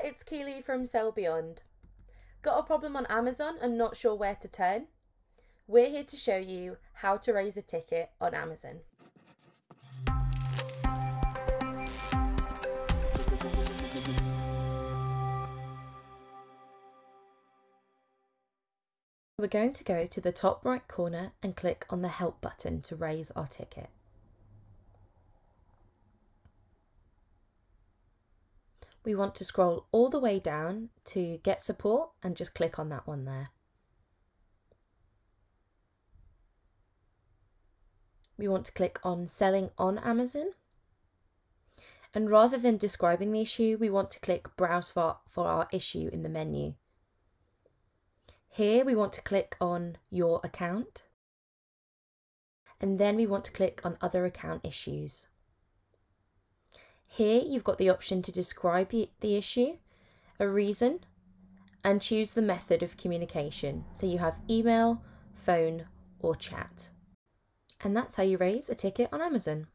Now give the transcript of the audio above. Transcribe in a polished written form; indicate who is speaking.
Speaker 1: it's Keely from Sell Beyond. Got a problem on Amazon and not sure where to turn? We're here to show you how to raise a ticket on Amazon. We're going to go to the top right corner and click on the Help button to raise our ticket. We want to scroll all the way down to Get Support and just click on that one there. We want to click on Selling on Amazon. And rather than describing the issue, we want to click Browse for our issue in the menu. Here we want to click on Your Account. And then we want to click on Other Account Issues. Here you've got the option to describe the issue, a reason, and choose the method of communication. So you have email, phone, or chat. And that's how you raise a ticket on Amazon.